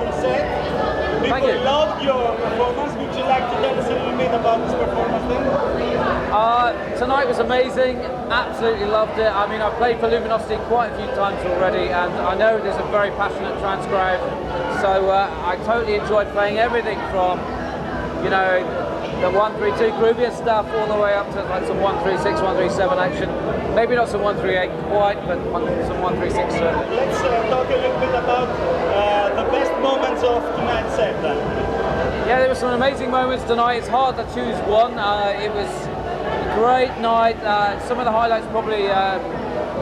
awesome set. People loved your performance. Would you like to tell us a little bit about this performance then? Tonight was amazing, absolutely loved it. I mean, I've played for Luminosity quite a few times already, and I know there's a very passionate trance crowd, so I totally enjoyed playing everything from, you know, the 132 groovier stuff all the way up to like some 136, 137 action. Maybe not some 138 quite, but some 136 certainly. Let's talk a little bit about the best moments of tonight's set then. Yeah, there were some amazing moments tonight. It's hard to choose one. It was a great night. Some of the highlights probably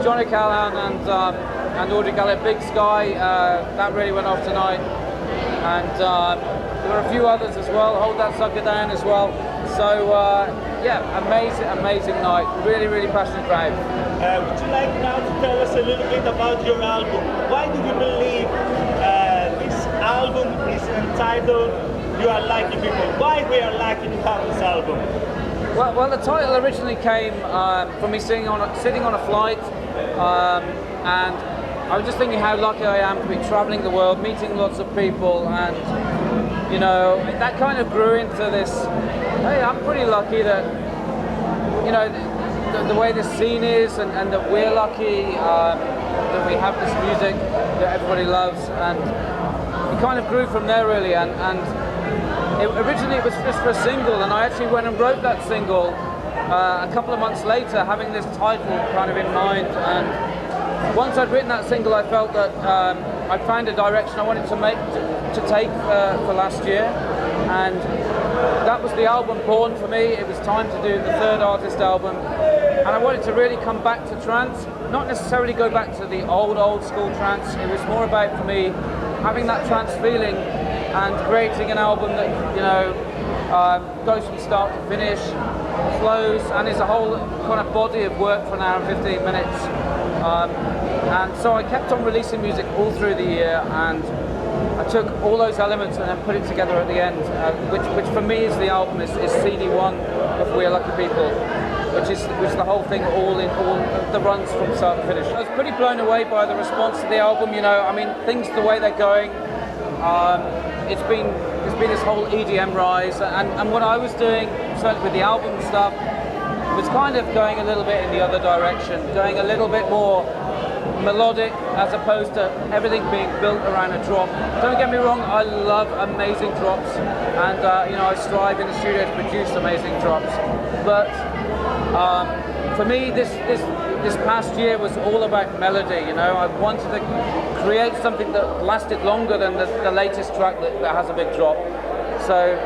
Johnny Callahan and Audrey Gallia, Big Sky. That really went off tonight. And there were a few others as well. Hold That Sucker Down as well. So yeah, amazing night. Really passionate crowd. Would you like now to tell us a little bit about your album? Why do you believe this album is entitled You Are Lucky People? Why we are lucky to have this album? Well, the title originally came from me sitting on a flight, and I was just thinking how lucky I am to be traveling the world, meeting lots of people, and you know, that kind of grew into this, hey, I'm pretty lucky that, you know, the way this scene is, and that we're lucky that we have this music that everybody loves, and it kind of grew from there really, and originally it was just for a single, and I actually went and wrote that single a couple of months later, having this title kind of in mind, and once I'd written that single, I felt that I'd found a direction I wanted to take for last year, and that was the album born for me. It was time to do the third artist album, and I wanted to really come back to trance, not necessarily go back to the old school trance. It was more about, for me, having that trance feeling and creating an album that, you know, goes from start to finish, flows, and is a whole kind of body of work for an hour and 15 minutes. And so I kept on releasing music all through the year, and I took all those elements and then put it together at the end, which for me is the album, is CD1 of We Are Lucky People, which is the whole thing, all the runs from start to finish. I was pretty blown away by the response to the album. You know, I mean, things the way they're going. It's been this whole EDM rise, and what I was doing, certainly with the album stuff, was kind of going a little bit in the other direction, going a little bit more melodic as opposed to everything being built around a drop. Don't get me wrong, I love amazing drops, and you know, I strive in the studio to produce amazing drops. But for me, this past year was all about melody. You know, I wanted to create something that lasted longer than the latest track that has a big drop. So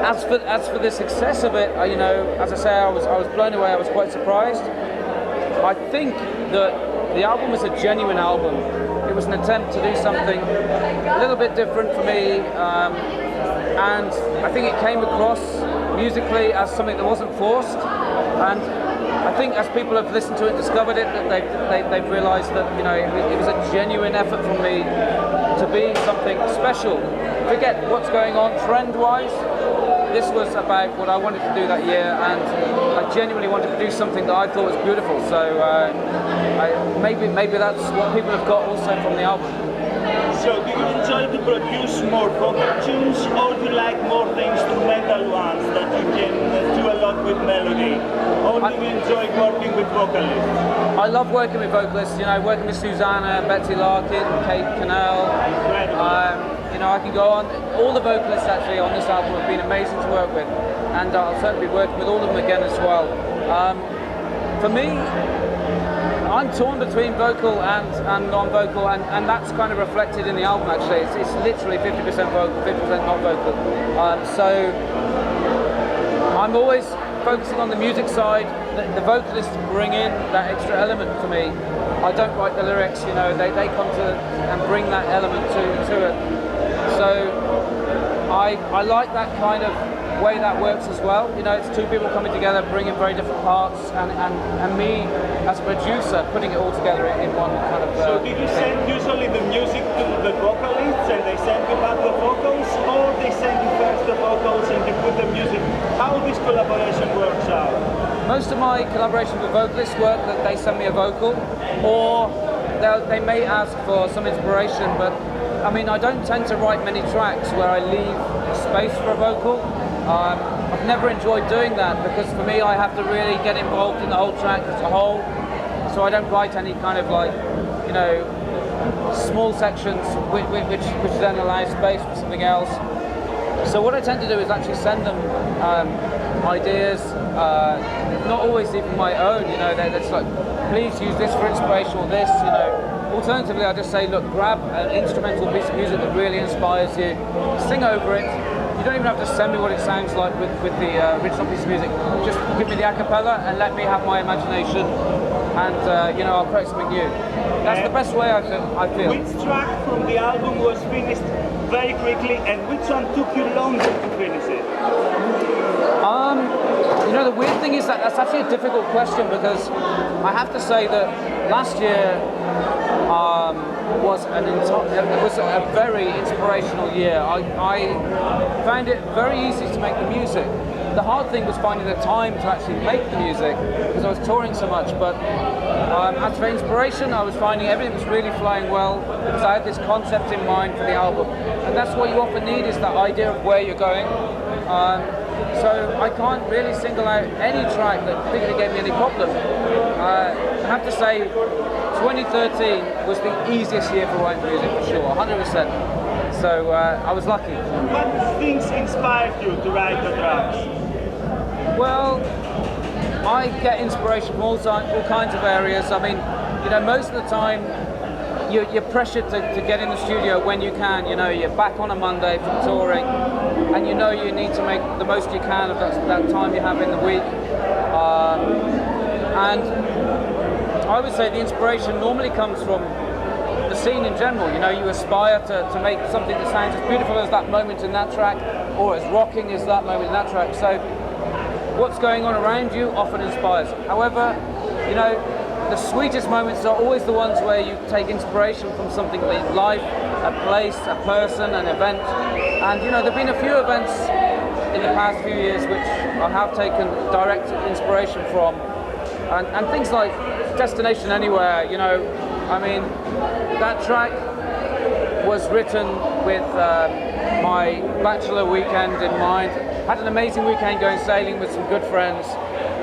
as for the success of it, you know, as I say, I was blown away. I was quite surprised. I think that the album was a genuine album. It was an attempt to do something a little bit different for me, and I think it came across musically as something that wasn't forced. And I think as people have listened to it, discovered it, that they've realised that, you know, it was a genuine effort from me to be something special. Forget what's going on trend-wise. This was about what I wanted to do that year, and I genuinely wanted to do something that I thought was beautiful. So maybe that's what people have got also from the album. So do you enjoy to produce more vocal tunes, or do you like more the instrumental ones that you can do a lot with melody? Or do you enjoy working with vocalists? I love working with vocalists, you know, working with Susanna, Betsy Larkin, Kate Cannell. You know, I can go on. All the vocalists actually on this album have been amazing to work with, and I'll certainly be working with all of them again as well. For me, I'm torn between vocal and non-vocal, and that's kind of reflected in the album actually. It's literally 50% vocal, 50% not vocal. So I'm always focusing on the music side. The vocalists bring in that extra element for me. I don't write the lyrics, you know, they come to and bring that element to it. So I like that kind of way that works as well. You know, it's two people coming together, bringing very different parts, and me as a producer putting it all together in one kind of. So did you send usually the music to the vocalists and they send you back the vocals, or they send you first the vocals and you put the music? How this collaboration works out? Most of my collaboration with vocalists work that they send me a vocal, or they may ask for some inspiration, but I mean, I don't tend to write many tracks where I leave space for a vocal. I've never enjoyed doing that because for me, I have to really get involved in the whole track as a whole. So I don't write any kind of like, you know, small sections which then allow space for something else. So what I tend to do is actually send them ideas, not always even my own, you know, that's like, please use this for inspiration or this, you know. Alternatively, I just say, look, grab an instrumental piece of music that really inspires you, sing over it. You don't even have to send me what it sounds like with the original piece of music. Just give me the a cappella and let me have my imagination, and you know, I'll create something new. That's the best way I feel. Which track from the album was finished very quickly, and which one took you longer to finish it? You know, the weird thing is that that's actually a difficult question because I have to say that last year was a very inspirational year. I found it very easy to make the music. The hard thing was finding the time to actually make the music because I was touring so much. But as for inspiration, I was finding everything was really flying well because I had this concept in mind for the album, and that's what you often need, is that idea of where you're going. So I can't really single out any track that particularly gave me any problem. I have to say 2013 was the easiest year for writing music for sure, 100%. So I was lucky. What things inspired you to write the tracks? Well, I get inspiration from all kinds of areas. I mean, you know, most of the time you're pressured to get in the studio when you can. You know, you're back on a Monday from touring, and you know you need to make the most you can of that time you have in the week. And I would say the inspiration normally comes from the scene in general. You know, you aspire to make something that sounds as beautiful as that moment in that track, or as rocking as that moment in that track. So what's going on around you often inspires. However, you know, the sweetest moments are always the ones where you take inspiration from something in life, a place, a person, an event. And you know, there have been a few events in the past few years which I have taken direct inspiration from. And things like Destination Anywhere, you know, I mean, that track was written with my bachelor weekend in mind. Had an amazing weekend going sailing with some good friends,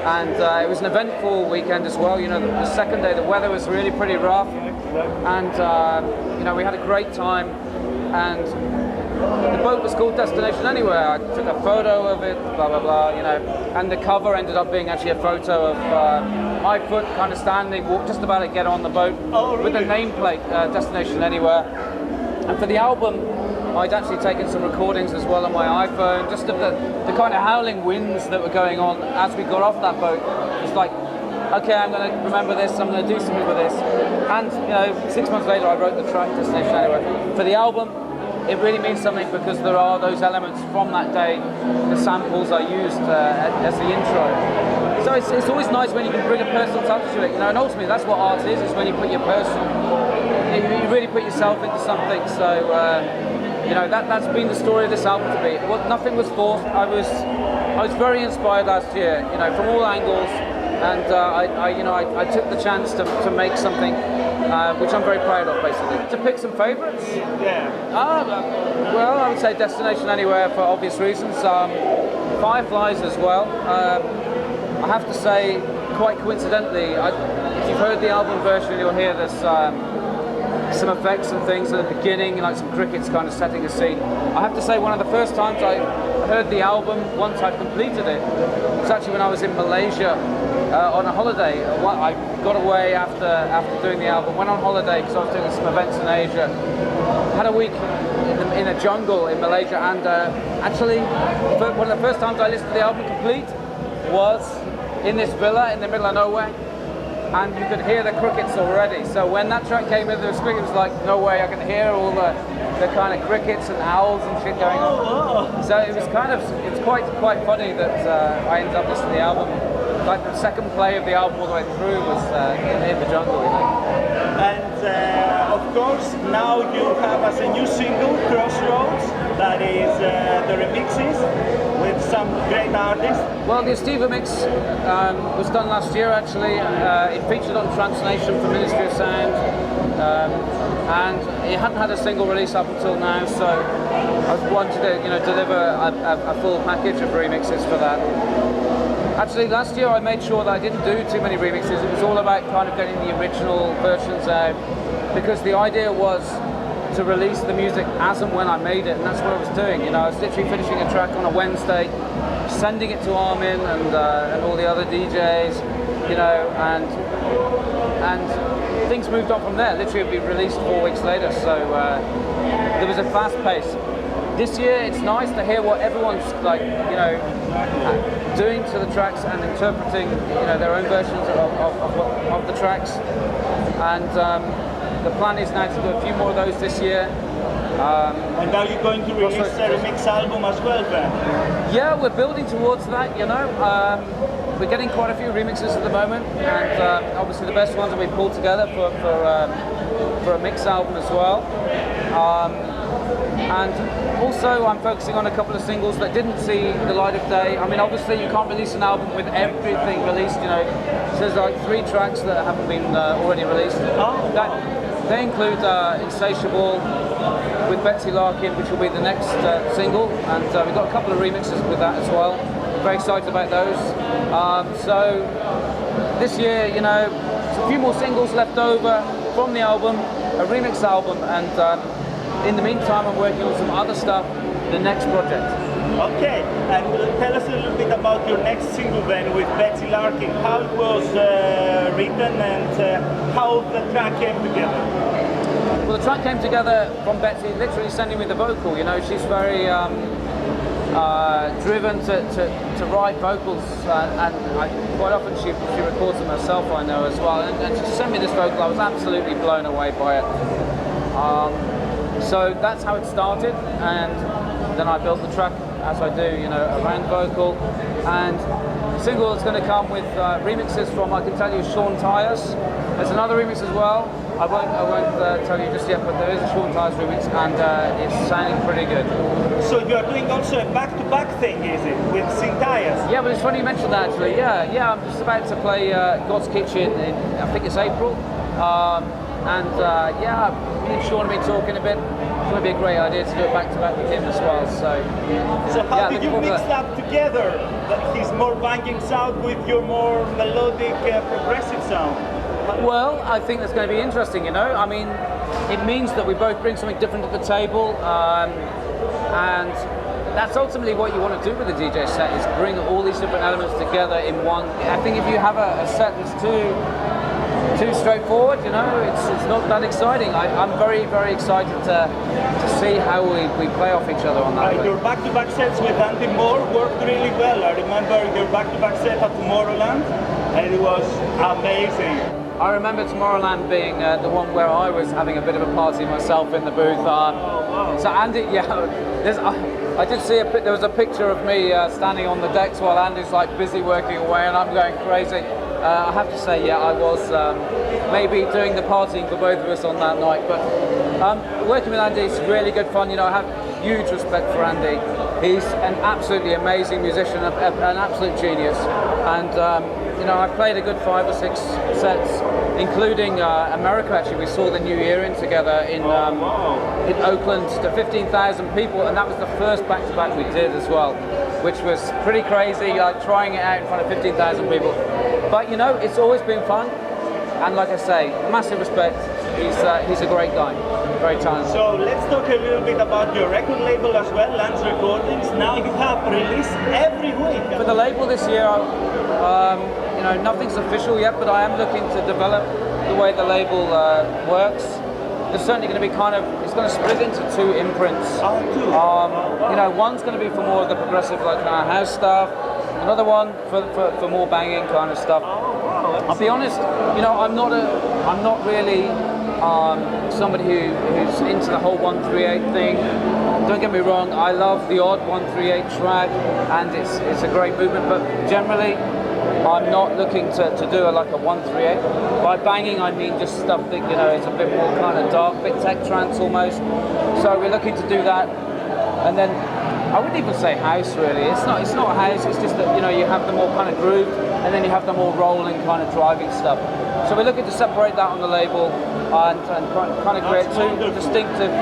and it was an eventful weekend as well. You know, the second day the weather was really pretty rough, and you know, we had a great time. And the boat was called Destination Anywhere. I took a photo of it, blah blah blah, you know, and the cover ended up being actually a photo of my foot kind of standing, just about to get on the boat with a nameplate, Destination Anywhere. And for the album, I'd actually taken some recordings as well on my iPhone, just of the kind of howling winds that were going on as we got off that boat. It's like, okay, I'm going to remember this, I'm going to do something with this. And, you know, 6 months later I wrote the track Destination Anywhere. For the album, it really means something because there are those elements from that day, the samples I used as the intro. So it's always nice when you can bring a personal touch to it, you know, and ultimately that's what art is when you put your you really put yourself into something. So, you know, that's been the story of this album to me. Nothing was forced. I was very inspired last year, you know, from all angles, and I took the chance to make something which I'm very proud of, basically. To pick some favourites? Yeah. Well, I would say Destination Anywhere for obvious reasons. Fireflies as well. I have to say, quite coincidentally, if you've heard the album version, you'll hear this. Some effects and things at the beginning, like some crickets kind of setting a scene. I have to say, one of the first times I heard the album, once I'd completed it, was actually when I was in Malaysia on a holiday. I got away after doing the album, went on holiday because I was doing some events in Asia. Had a week in a jungle in Malaysia, and actually, one of the first times I listened to the album complete was in this villa in the middle of nowhere. And you could hear the crickets already. So when that track came in, the cricket was like, no way, I can hear all the kind of crickets and owls and shit going on. So it was quite funny that I ended up listening to the album. Like the second play of the album all the way through was in the jungle, you know. And of course, now you have as a new single, Crossroads, that is the remixes with some great artists. Well, the Estiva mix was done last year actually. It featured on Translation for Ministry of Sound. and it hadn't had a single release up until now, so I wanted to, deliver a full package of remixes for that. Actually, last year I made sure that I didn't do too many remixes. It was all about kind of getting the original versions out, because the idea was to release the music as and when I made it, and that's what I was doing. I was literally finishing a track on a Wednesday, sending it to Armin and all the other DJs, and things moved on from there. Literally, it would be released 4 weeks later, so there was a fast pace. This year, it's nice to hear what everyone's doing to the tracks and interpreting, their own versions of the tracks. And the plan is now to do a few more of those this year. And are you going to release a remix album as well, Ben? Yeah, we're building towards that. We're getting quite a few remixes at the moment, and obviously the best ones that we pulled together for a mix album as well. And also I'm focusing on a couple of singles that didn't see the light of day. I mean, obviously you can't release an album with everything released, so there's like 3 tracks that haven't been already released. They include Insatiable with Betsy Larkin, which will be the next single, and we've got a couple of remixes with that as well. Very excited about those. So this year, a few more singles left over from the album, a remix album, and in the meantime, I'm working on some other stuff, the next project. Okay, and tell us a little bit about your next single then with Betsy Larkin. How it was written and how the track came together? Well, the track came together from Betsy literally sending me the vocal. She's very driven to write vocals, and quite often she records them herself, I know, as well. And she sent me this vocal. I was absolutely blown away by it. So that's how it started, and then I built the track as I do, around the vocal. And the single is going to come with remixes from, I can tell you, Sean Tyas. There's another remix as well. I won't tell you just yet, but there is a Sean Tyas remix, and it's sounding pretty good. So you are doing also a back-to-back thing, is it, with Tyas? Yeah, but it's funny you mentioned that actually. Yeah, I'm just about to play God's Kitchen in, I think it's April. Me and Sean have been talking a bit. It's going to be a great idea to do it back-to-back with him as well. So how did you mix that together? His more banging sound with your more melodic, progressive sound? Well, I think that's going to be interesting, I mean, it means that we both bring something different to the table, and that's ultimately what you want to do with a DJ set, is bring all these different elements together in one. I think if you have a set that's too straightforward, it's not that exciting. I'm very, very excited to see how we play off each other on that. Your back-to-back sets with Andy Moore worked really well. I remember your back-to-back set at Tomorrowland, and it was amazing. I remember Tomorrowland being the one where I was having a bit of a party myself in the booth. So Andy, I did see there was a picture of me standing on the decks while Andy's busy working away, and I'm going crazy. I have to say, I was maybe doing the partying for both of us on that night, but working with Andy is really good fun. I have huge respect for Andy. He's an absolutely amazing musician, an absolute genius, and I played a good 5 or 6 sets, including America. Actually, we saw the New Year in together in Oakland to 15,000 people, and that was the first back-to-back we did as well, which was pretty crazy, trying it out in front of 15,000 people. But it's always been fun, and like I say, massive respect. He's a great guy, very talented. So let's talk a little bit about your record label as well, Lange Recordings. Now you have released every week. For the label this year, nothing's official yet, but I am looking to develop the way the label works. There's certainly going to be it's going to split into 2 imprints. One's going to be for more of the progressive, house stuff. Another one for more banging kind of stuff. I'll be honest, I'm not really somebody who's into the whole 138 thing. Don't get me wrong, I love the odd 138 track, and it's a great movement, but generally I'm not looking to do a 138. By banging I mean just stuff that is a bit more kind of dark, bit tech trance almost. So we're looking to do that, and then I wouldn't even say house really. It's not house. It's just that you have the more kind of groove and then you have the more rolling kind of driving stuff. So we're looking to separate that on the label and kind of create two distinctive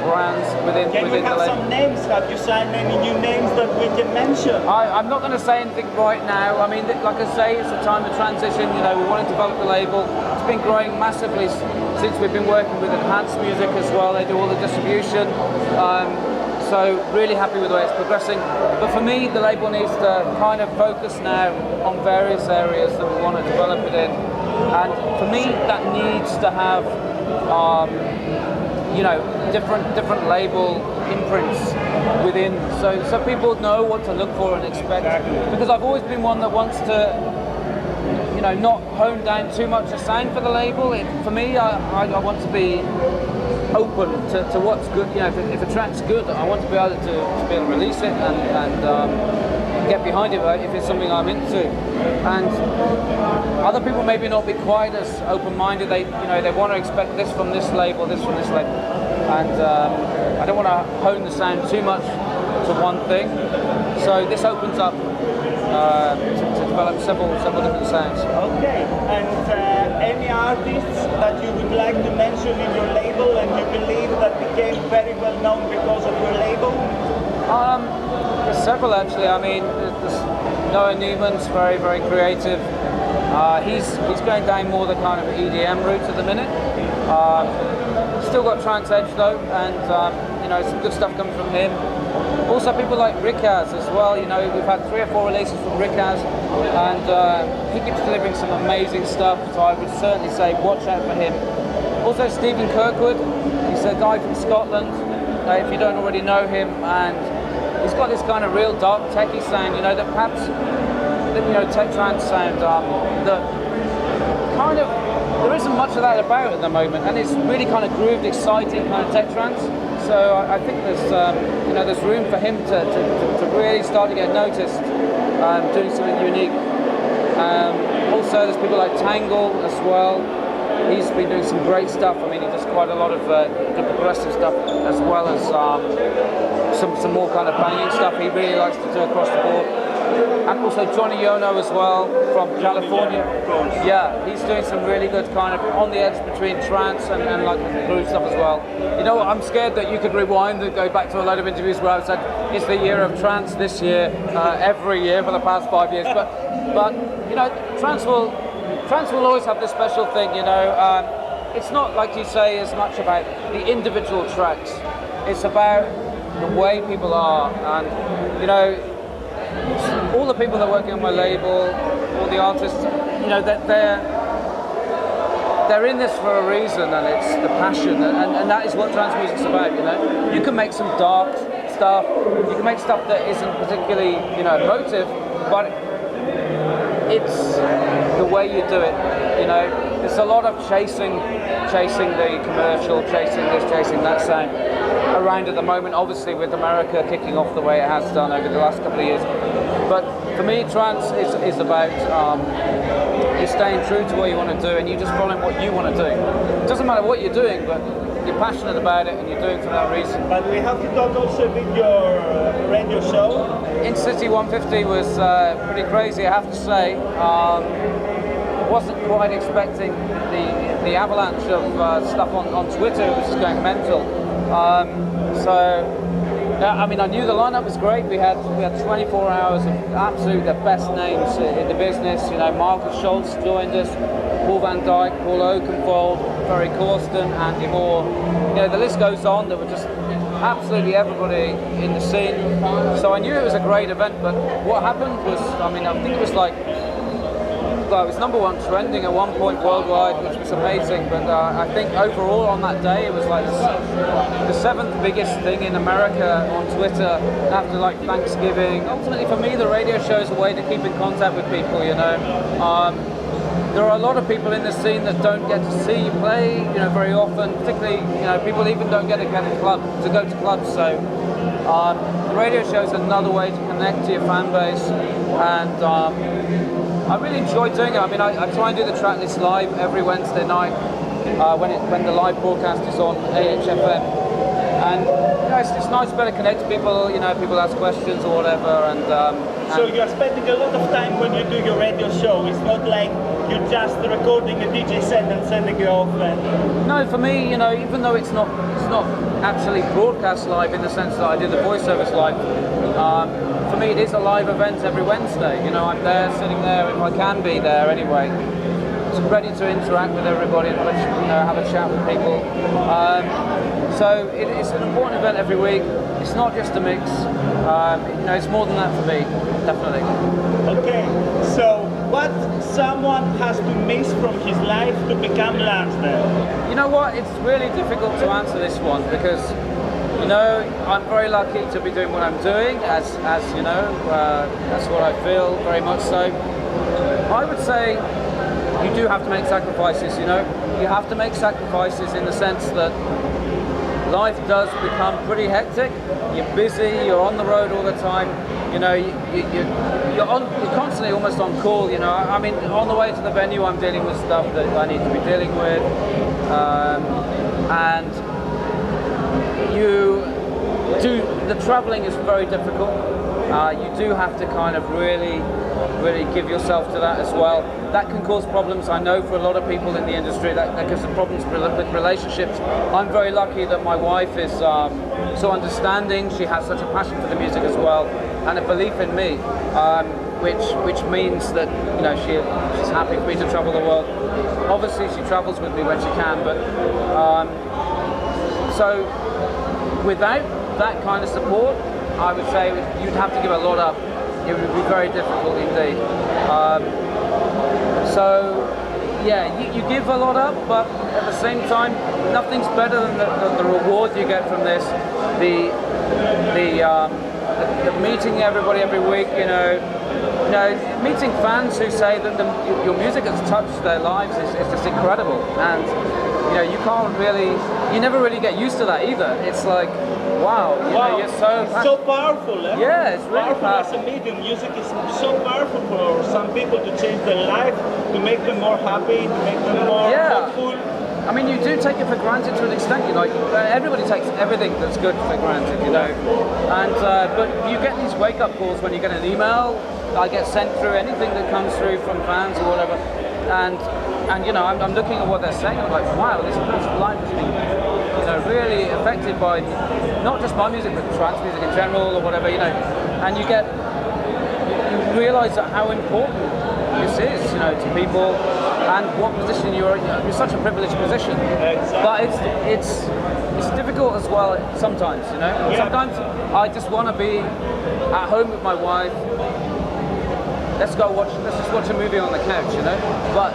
brands within Can we the have label. some names? Have you signed any new names that we can mention? I'm not going to say anything right now. I mean, like I say, it's a time of transition. We want to develop the label. It's been growing massively since we've been working with Enhanced Music as well. They do all the distribution. So really happy with the way it's progressing. But for me, the label needs to kind of focus now on various areas that we want to develop it in. And for me, that needs to have different label imprints within, so people know what to look for and expect. Because I've always been one that wants to, not hone down too much a sound for the label. For me, I want to be open to what's good. If a track's good, I want to be able to release it and get behind it if it's something I'm into. And other people maybe not be quite as open-minded. They want to expect this from this label, this from this label, and I don't want to hone the sound too much to one thing. So this opens up to develop several different sounds. Okay, and any artists that you would like to mention in your label and you believe that became very well known because of your label? There's several actually. I mean, there's Noah Newman's very, very creative. He's going down more the kind of EDM route at the minute. Still got Trance Edge though, and some good stuff coming from him. Also people like Rickaz as well. We've had 3 or 4 releases from Rickaz, and he keeps delivering some amazing stuff. So I would certainly say watch out for him. Also Stephen Kirkwood. He's a guy from Scotland. If you don't already know him, and he's got this kind of real dark techie sound, that perhaps, tech trance sound, that kind of, there isn't much of that about at the moment, and it's really kind of grooved, exciting kind of tech trance. So I think there's room for him to really start to get noticed, doing something unique. Also there's people like Tangle as well. He's been doing some great stuff. I mean, he does quite a lot of good progressive stuff, as well as some more kind of banging stuff he really likes to do across the board. And also Johnny Yono as well, from California. Yeah, he's doing some really good kind of on the edge between trance and like groove stuff as well. I'm scared that you could rewind and go back to a load of interviews where I've said it's the year of trance this year, every year for the past 5 years. But trance will always have this special thing, it's not, like you say, as much about the individual tracks. It's about the way people are, and all the people that are working on my label, all the artists, they're in this for a reason, and it's the passion, and that is what trance music's about. You can make some dark stuff, you can make stuff that isn't particularly emotive, but it's the way you do it. There's a lot of chasing the commercial, chasing this, chasing that sound around at the moment, obviously with America kicking off the way it has done over the last couple of years. But for me, trance is about you staying true to what you want to do, and you just following what you want to do. It doesn't matter what you're doing, but you're passionate about it and you're doing it for that reason. But we have to talk also with your radio show. In City 150 was pretty crazy, I have to say. Wasn't quite expecting the avalanche of stuff on Twitter, which is going mental. I knew the lineup was great. We had 24 hours of absolutely the best names in the business. Marcus Schultz joined us, Paul Van Dyke, Paul Oakenfold, Ferry Corsten, Andy Moore. The list goes on. There were just absolutely everybody in the scene. So I knew it was a great event. But what happened was, I think it was it was #1 trending at one point worldwide, which was amazing. But I think overall on that day, it was like the 7th biggest thing in America on Twitter after Thanksgiving. Ultimately, for me, the radio show is a way to keep in contact with people. There are a lot of people in the scene that don't get to see you play, very often. Particularly, people even don't get to go to clubs. So the radio show is another way to connect to your fan base, and I really enjoy doing it. I try and do the track list live every Wednesday night when the live broadcast is on AHFM. And it's nice to be able to connect to people. People ask questions or whatever, and So you are spending a lot of time when you do your radio show. It's not like you're just recording a DJ set and sending it off. No, for me, even though it's not actually broadcast live in the sense that I do the voiceovers live. For me, it is a live event every Wednesday. I'm there, sitting there, if I can be there anyway. Just ready to interact with everybody and have a chat with people. So it's an important event every week. It's not just a mix. It's more than that for me, definitely. Okay, so what someone has to miss from his life to become Lange then? You know what? It's really difficult to answer this one because I'm very lucky to be doing what I'm doing, as you know, that's what I feel, very much so. I would say you do have to make sacrifices, You have to make sacrifices in the sense that life does become pretty hectic. You're busy, you're on the road all the time, you're constantly almost on call, I mean, on the way to the venue I'm dealing with stuff that I need to be dealing with, and the traveling is very difficult. You do have to kind of really give yourself to that as well. That can cause problems, I know, for a lot of people in the industry. That causes problems with relationships. I'm very lucky that my wife is so understanding. She has such a passion for the music as well, and a belief in me, which means that she's happy for me to travel the world. Obviously, she travels with me when she can, but so without that kind of support, I would say you'd have to give a lot up. It would be very difficult indeed. You give a lot up, but at the same time, nothing's better than the reward you get from this. The meeting everybody every week, meeting fans who say that your music has touched their lives is just incredible, and you never really get used to that either. It's like, wow, you're so it's so powerful, eh? Yeah, it's really powerful. As a medium, music is so powerful for some people to change their life, to make them more happy, to make them more hopeful. I mean, you do take it for granted to an extent. Everybody takes everything that's good for granted, And but you get these wake-up calls when you get an email. I get sent through anything that comes through from fans or whatever, and I'm looking at what they're saying. I'm like, wow, this person's life has been, really affected by not just my music, but trance music in general or whatever, And you realise that how important this is, to people, and what position you're in. You're such a privileged position. Exactly. But it's difficult as well sometimes, Yeah. Sometimes I just want to be at home with my wife. Let's just watch a movie on the couch, But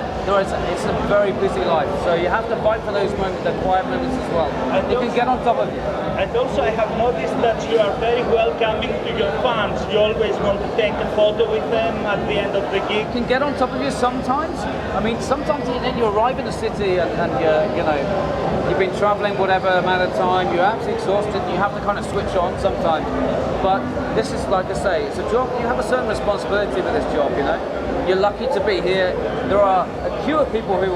it's a very busy life, so you have to fight for those moments, the quiet moments as well. And you can get on top of it. And also I have noticed that you are very welcoming to your fans. You always want to take a photo with them at the end of the gig. You can get on top of you sometimes. I mean, sometimes then you arrive in the city and you've been traveling whatever amount of time, you're absolutely exhausted, you have to kind of switch on sometimes. But this is, like I say, it's a job. You have a certain responsibility with this job, You're lucky to be here. There are a queue of people who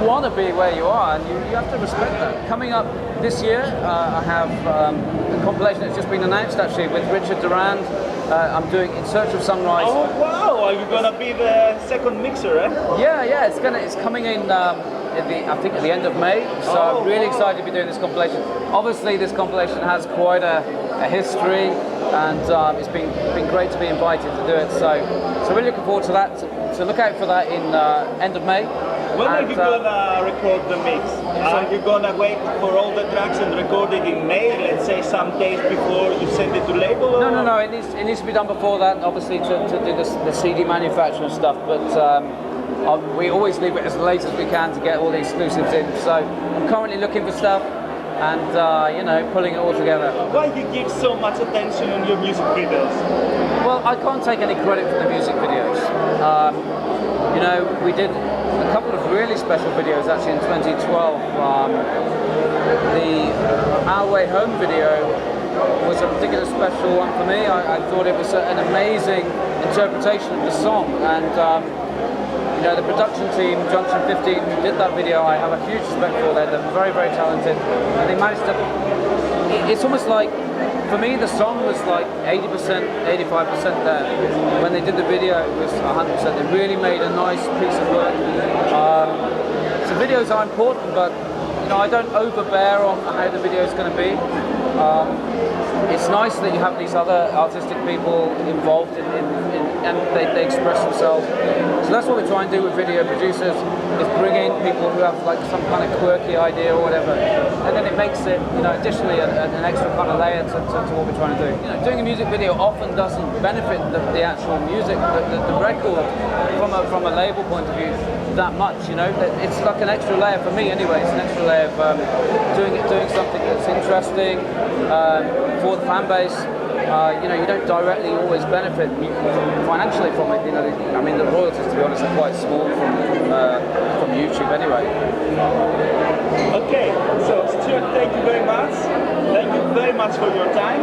want to be where you are, and you have to respect that. Coming up this year, I have a compilation that's just been announced actually with Richard Durand. I'm doing In Search of Sunrise. Oh wow! Are you gonna be the second mixer, eh? Yeah. It's coming in. I think at the end of May, so I'm really excited to be doing this compilation. Obviously, this compilation has quite a history, and it's been great to be invited to do it. So really looking forward to that. So look out for that in end of May. When are you gonna record the mix? Are you gonna wait for all the tracks and record it in May? Let's say some days before you send it to label? Or? No. It needs to be done before that, obviously, to do the CD manufacture and stuff. But we always leave it as late as we can to get all the exclusives in. So I'm currently looking for stuff and pulling it all together. Why do you give so much attention on your music videos? Well, I can't take any credit for the music videos. We did a couple of really special videos actually in 2012. The Our Way Home video was a particular special one for me. I thought it was an amazing interpretation of the song, and the production team, Junction 15, who did that video, I have a huge respect for. They're very, very talented, and they managed to. It's almost like for me, the song was like 80%, 85% there. When they did the video, it was 100%. They really made a nice piece of work. So videos are important, but you know, I don't overbear on how the video is going to be. It's nice that you have these other artistic people involved and they express themselves. So that's what we try and do with video producers, is bring in people who have like some kind of quirky idea or whatever, and then it makes it, you know, additionally an extra kind of layer to what we're trying to do. You know, doing a music video often doesn't benefit the actual music, the record, from a label point of view that much. You know, it's like an extra layer for me anyway. It's an extra layer of doing something that's interesting for the fan base. You know, you don't directly always benefit financially from it. You know, I mean, the royalties, to be honest, are quite small from YouTube anyway. Okay, so Stuart, thank you very much. Thank you very much for your time,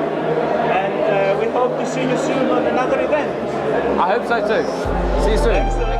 and we hope to see you soon on another event. I hope so too. See you soon. Excellent.